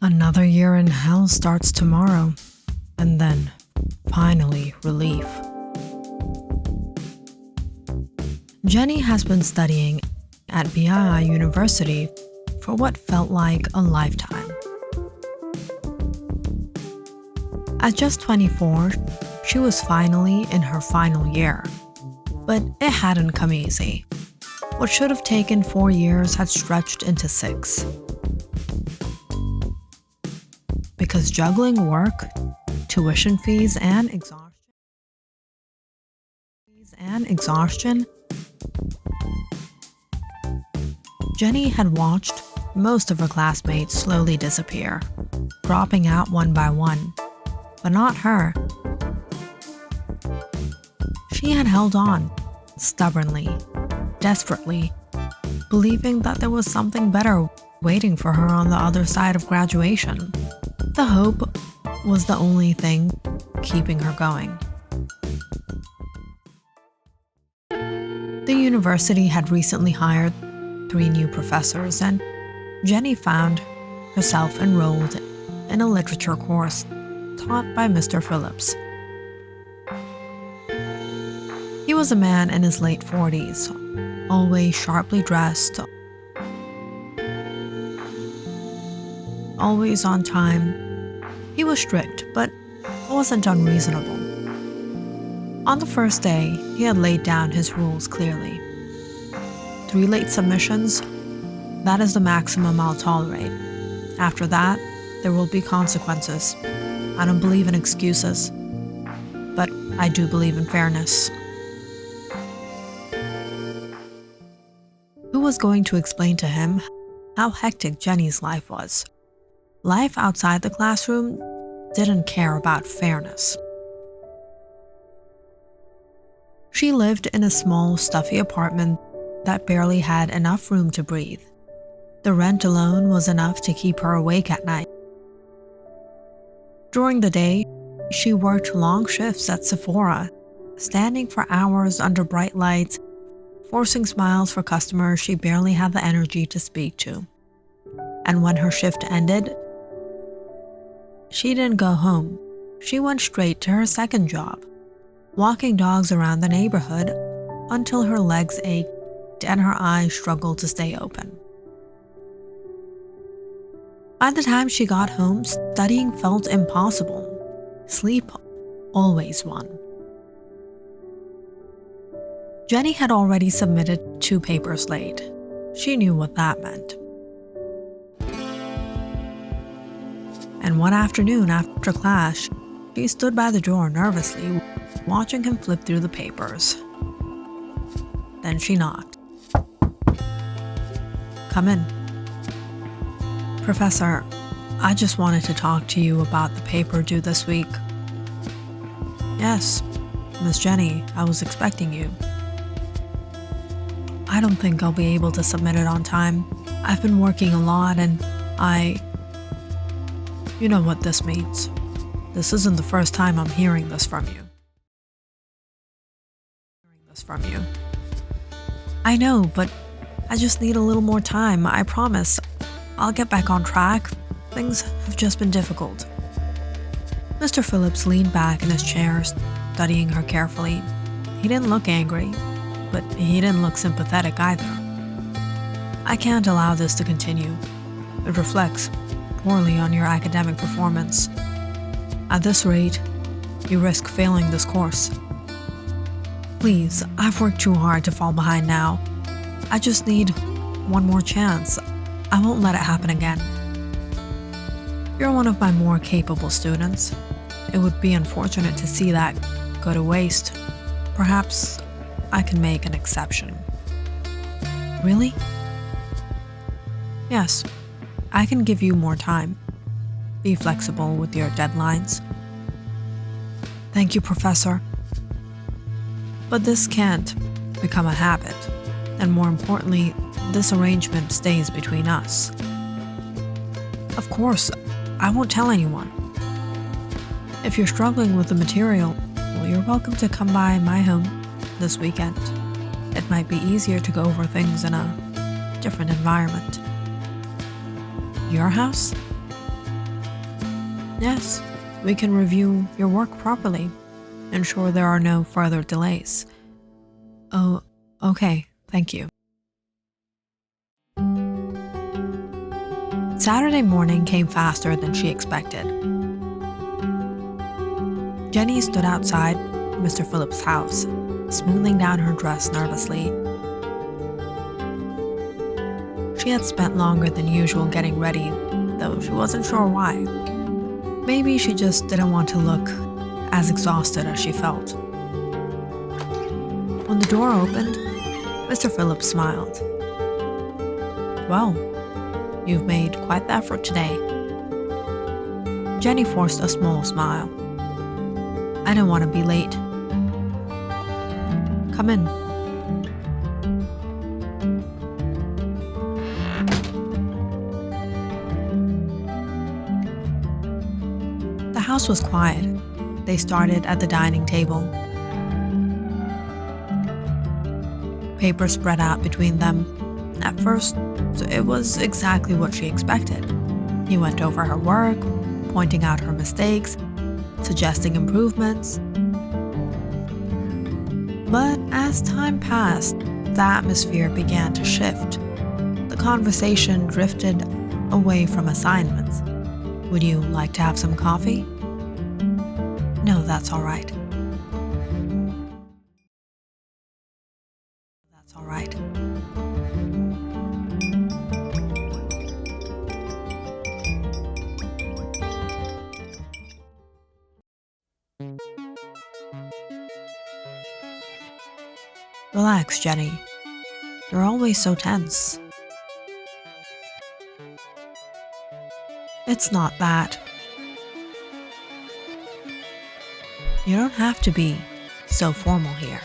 Another year in hell starts tomorrow, and then, finally, relief. Jenny has been studying at BII University for what felt like a lifetime. At just 24, she was finally in her final year. But it hadn't come easy. What should have taken 4 years had stretched into 6. Because juggling work, tuition fees, and exhaustion, Jenny had watched most of her classmates slowly disappear, dropping out one by one, but not her. She had held on, stubbornly, desperately, believing that there was something better waiting for her on the other side of graduation. The hope was the only thing keeping her going. The university had recently hired 3 new professors, and Jenny found herself enrolled in a literature course taught by Mr. Phillips. He was a man in his late 40s, always sharply dressed, always on time. He was strict, but wasn't unreasonable. On the first day, he had laid down his rules clearly. 3 late submissions, that is the maximum I'll tolerate. After that, there will be consequences. I don't believe in excuses, but I do believe in fairness. Who was going to explain to him how hectic Jenny's life was? Life outside the classroom didn't care about fairness. She lived in a small, stuffy apartment that barely had enough room to breathe. The rent alone was enough to keep her awake at night. During the day, she worked long shifts at Sephora, standing for hours under bright lights, forcing smiles for customers she barely had the energy to speak to. And when her shift ended, she didn't go home. She went straight to her second job, walking dogs around the neighborhood until her legs ached and her eyes struggled to stay open. By the time she got home, studying felt impossible. Sleep always won. Jenny had already submitted 2 papers late. She knew what that meant. And one afternoon after class, she stood by the door nervously, watching him flip through the papers. Then she knocked. "Come in." "Professor, I just wanted to talk to you about the paper due this week." "Yes, Miss Jenny, I was expecting you." "I don't think I'll be able to submit it on time. I've been working a lot and You know what this means. This isn't the first time I'm hearing this from you. I know, but I just need a little more time. I promise. I'll get back on track. Things have just been difficult." Mr. Phillips leaned back in his chair, studying her carefully. He didn't look angry, but he didn't look sympathetic either. "I can't allow this to continue. It reflects poorly on your academic performance. At this rate, you risk failing this course. Please, I've worked too hard to fall behind now. I just need one more chance. I won't let it happen again. You're one of my more capable students. It would be unfortunate to see that go to waste. Perhaps I can make an exception." "Really?" "Yes, I can give you more time. Be flexible with your deadlines." "Thank you, Professor. But this can't become a habit, and more importantly, this arrangement stays between us." "Of course, I won't tell anyone. If you're struggling with the material, well, you're welcome to come by my home this weekend. It might be easier to go over things in a different environment." "Your house?" Yes, we can review your work properly, ensure there are no further delays. Oh, okay, thank you. Saturday morning came faster than she expected. Jenny stood outside Mr. Phillips' house, smoothing down her dress nervously. She had spent longer than usual getting ready, though she wasn't sure why. Maybe she just didn't want to look as exhausted as she felt. When the door opened, Mr. Phillips smiled. Well, you've made quite the effort today. Jenny forced a small smile. I don't want to be late. Come in. The house was quiet. They started at the dining table. Papers spread out between them. At first, it was exactly what she expected. He went over her work, pointing out her mistakes, suggesting improvements. But as time passed, the atmosphere began to shift. The conversation drifted away from assignments. Would you like to have some coffee? No, that's all right. That's all right. Relax, Jenny. You're always so tense. It's not that. You don't have to be so formal here.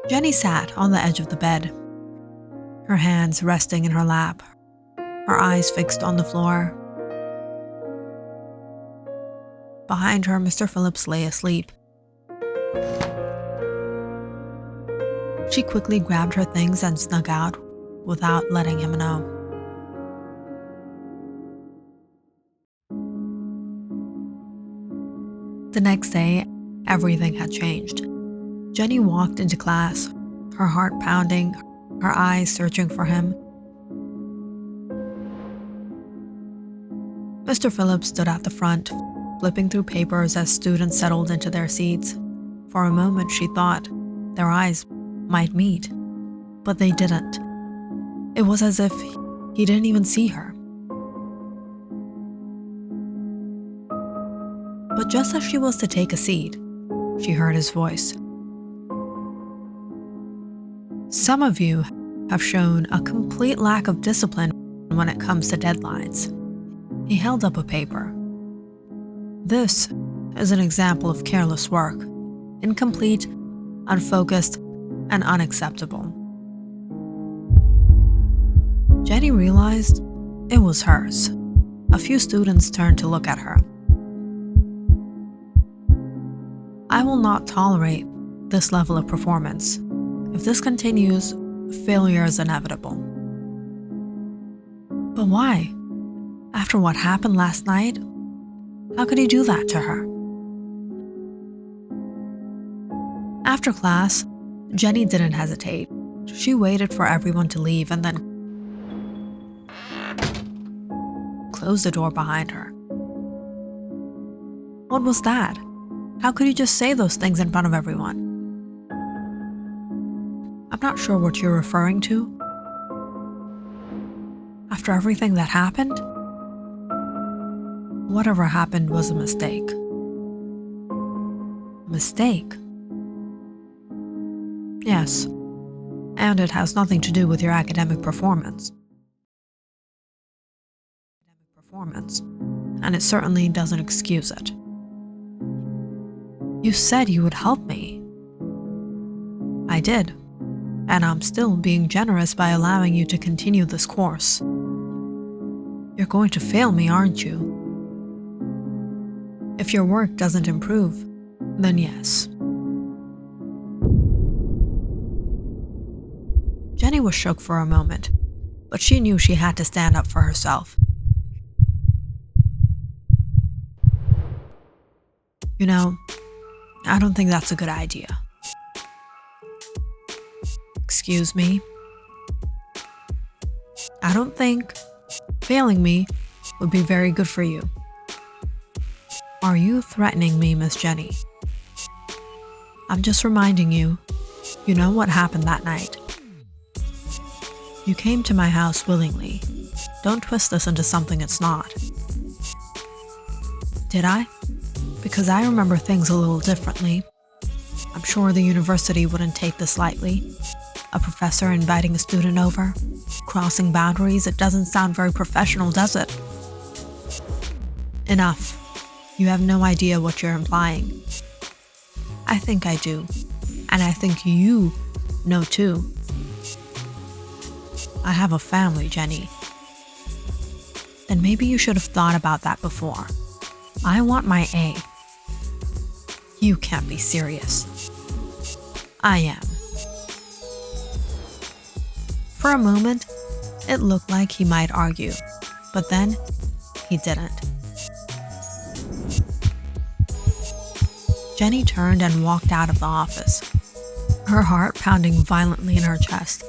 Jenny sat on the edge of the bed, her hands resting in her lap, her eyes fixed on the floor. Behind her, Mr. Phillips lay asleep. She quickly grabbed her things and snuck out without letting him know. The next day, everything had changed. Jenny walked into class, her heart pounding, her eyes searching for him. Mr. Phillips stood at the front, flipping through papers as students settled into their seats. For a moment, she thought their eyes might meet, but they didn't. It was as if he didn't even see her. But just as she was to take a seat, she heard his voice. Some of you have shown a complete lack of discipline when it comes to deadlines. He held up a paper. This is an example of careless work, incomplete, unfocused, and unacceptable. Jenny realized it was hers. A few students turned to look at her. I will not tolerate this level of performance. If this continues, failure is inevitable. But why? After what happened last night, how could he do that to her? After class, Jenny didn't hesitate. She waited for everyone to leave and then closed the door behind her. What was that? How could you just say those things in front of everyone? I'm not sure what you're referring to. After everything that happened? Whatever happened was a mistake. Mistake? Yes, and it has nothing to do with your academic performance. And it certainly doesn't excuse it. You said you would help me. I did, and I'm still being generous by allowing you to continue this course. You're going to fail me, aren't you? If your work doesn't improve, then yes. Jenny was shook for a moment, but she knew she had to stand up for herself. You know, I don't think that's a good idea. Excuse me? I don't think failing me would be very good for you. Are you threatening me, Miss Jenny? I'm just reminding you, you know what happened that night. You came to my house willingly. Don't twist this into something it's not. Did I? Because I remember things a little differently. I'm sure the university wouldn't take this lightly. A professor inviting a student over, crossing boundaries, it doesn't sound very professional, does it? Enough. You have no idea what you're implying. I think I do. And I think you know too. I have a family, Jenny. Then maybe you should have thought about that before. I want my A. You can't be serious. I am. For a moment, it looked like he might argue, but then he didn't. Jenny turned and walked out of the office, her heart pounding violently in her chest.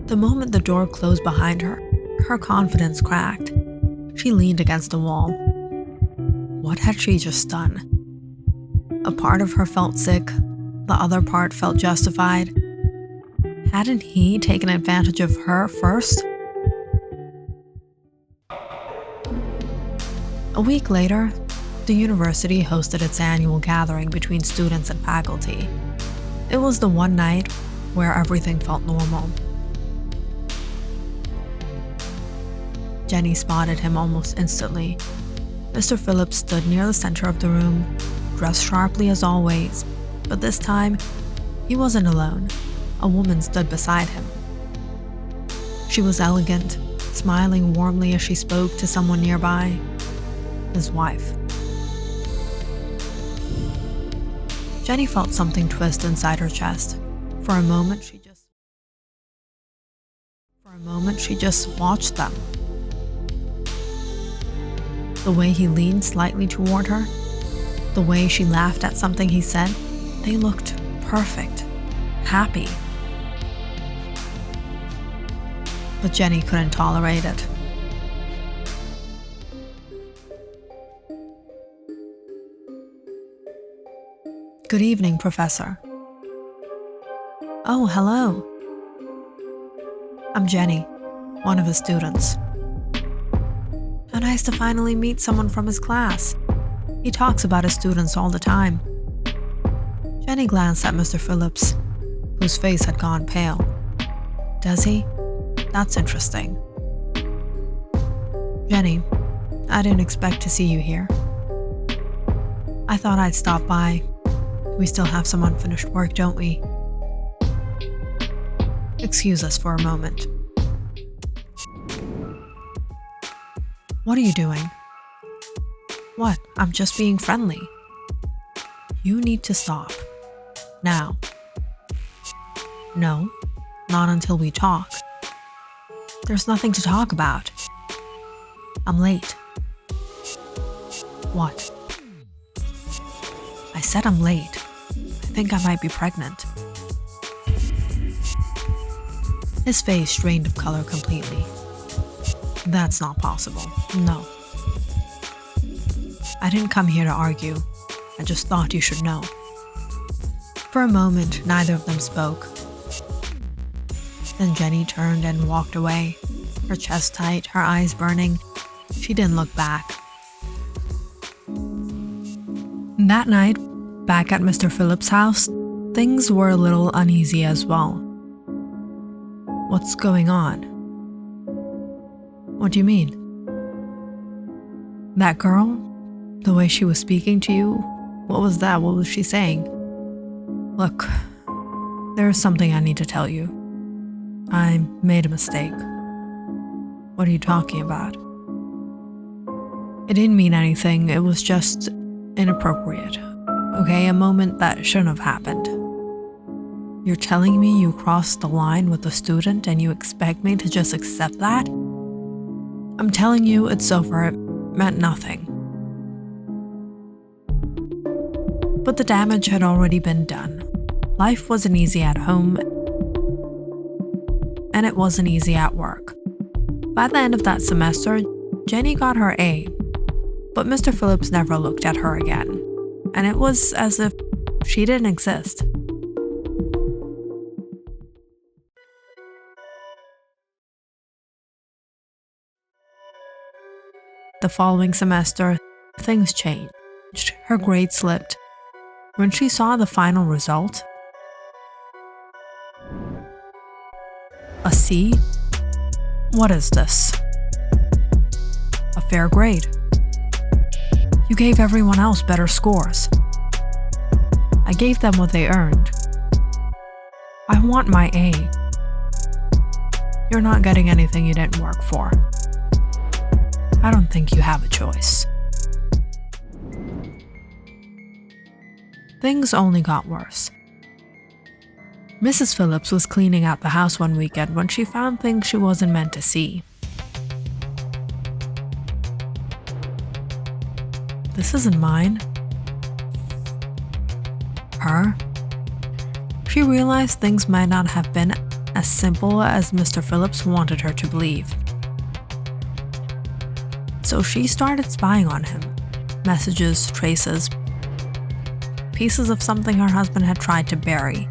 The moment the door closed behind her, her confidence cracked. She leaned against the wall. What had she just done? A part of her felt sick, the other part felt justified. Hadn't he taken advantage of her first? A week later, the university hosted its annual gathering between students and faculty. It was the one night where everything felt normal. Jenny spotted him almost instantly. Mr. Phillips stood near the center of the room, dressed sharply as always, but this time, he wasn't alone. A woman stood beside him. She was elegant, smiling warmly as she spoke to someone nearby, his wife. Jenny felt something twist inside her chest. For a moment, she just watched them. The way he leaned slightly toward her, the way she laughed at something he said, they looked perfect, happy. But Jenny couldn't tolerate it. Good evening, Professor. Oh, hello. I'm Jenny, one of his students. How nice to finally meet someone from his class. He talks about his students all the time. Jenny glanced at Mr. Phillips, whose face had gone pale. Does he? That's interesting. Jenny, I didn't expect to see you here. I thought I'd stop by. We still have some unfinished work, don't we? Excuse us for a moment. What are you doing? What? I'm just being friendly. You need to stop. Now. No, not until we talk. There's nothing to talk about. I'm late. What? I said I'm late. I think I might be pregnant. His face drained of color completely. That's not possible. No. I didn't come here to argue. I just thought you should know. For a moment, neither of them spoke. Then Jenny turned and walked away, her chest tight, her eyes burning. She didn't look back. That night, back at Mr. Phillips' house, things were a little uneasy as well. What's going on? What do you mean? That girl? The way she was speaking to you? What was that? What was she saying? Look, there's something I need to tell you. I made a mistake. What are you talking about? It didn't mean anything, it was just inappropriate. Okay, a moment that shouldn't have happened. You're telling me you crossed the line with a student and you expect me to just accept that? I'm telling you it's over, it meant nothing. But the damage had already been done. Life wasn't easy at home, and it wasn't easy at work. By the end of that semester, Jenny got her A, but Mr. Phillips never looked at her again, and it was as if she didn't exist. The following semester, things changed. Her grades slipped. When she saw the final result, a C? What is this? A fair grade. You gave everyone else better scores. I gave them what they earned. I want my A. You're not getting anything you didn't work for. I don't think you have a choice. Things only got worse. Mrs. Phillips was cleaning out the house one weekend when she found things she wasn't meant to see. This isn't mine. Her? She realized things might not have been as simple as Mr. Phillips wanted her to believe. So she started spying on him. Messages, traces, pieces of something her husband had tried to bury.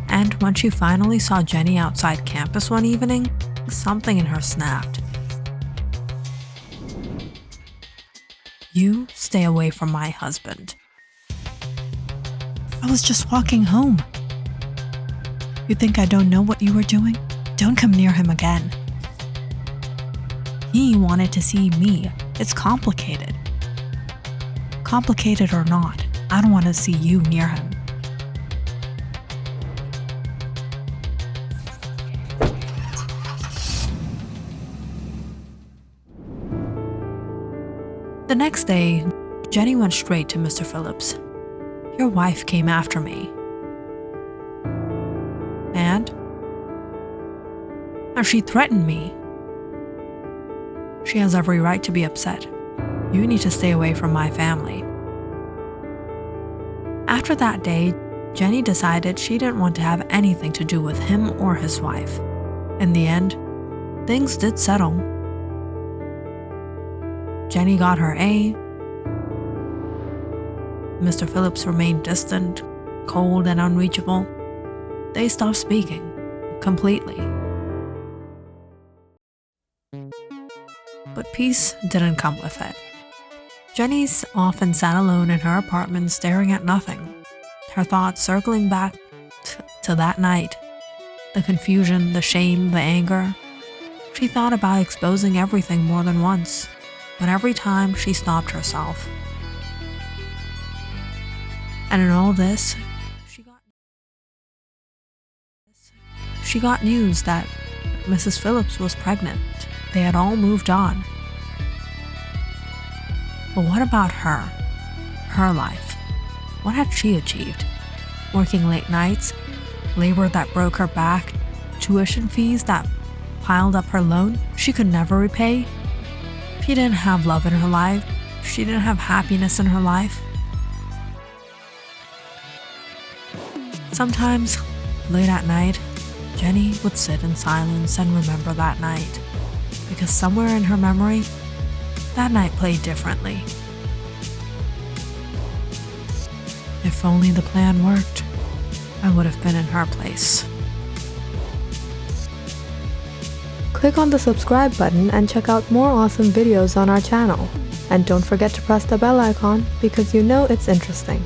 And when she finally saw Jenny outside campus one evening, something in her snapped. You stay away from my husband. I was just walking home. You think I don't know what you were doing? Don't come near him again. He wanted to see me. It's complicated. Complicated or not, I don't want to see you near him. The next day, Jenny went straight to Mr. Phillips. Your wife came after me. And she threatened me. She has every right to be upset. You need to stay away from my family. After that day, Jenny decided she didn't want to have anything to do with him or his wife. In the end, things did settle. Jenny got her A. Mr. Phillips remained distant, cold and unreachable. They stopped speaking, completely. But peace didn't come with it. Jenny often sat alone in her apartment staring at nothing, her thoughts circling back to that night. The confusion, the shame, the anger. She thought about exposing everything more than once, but every time she stopped herself. And in all this, she got news that Mrs. Phillips was pregnant. They had all moved on. But what about her? Her life? What had she achieved? Working late nights, labor that broke her back, tuition fees that piled up her loan she could never repay? She didn't have love in her life. She didn't have happiness in her life. Sometimes, late at night, Jenny would sit in silence and remember that night. Because somewhere in her memory, that night played differently. If only the plan worked, I would have been in her place. Click on the subscribe button and check out more awesome videos on our channel. And don't forget to press the bell icon because you know it's interesting.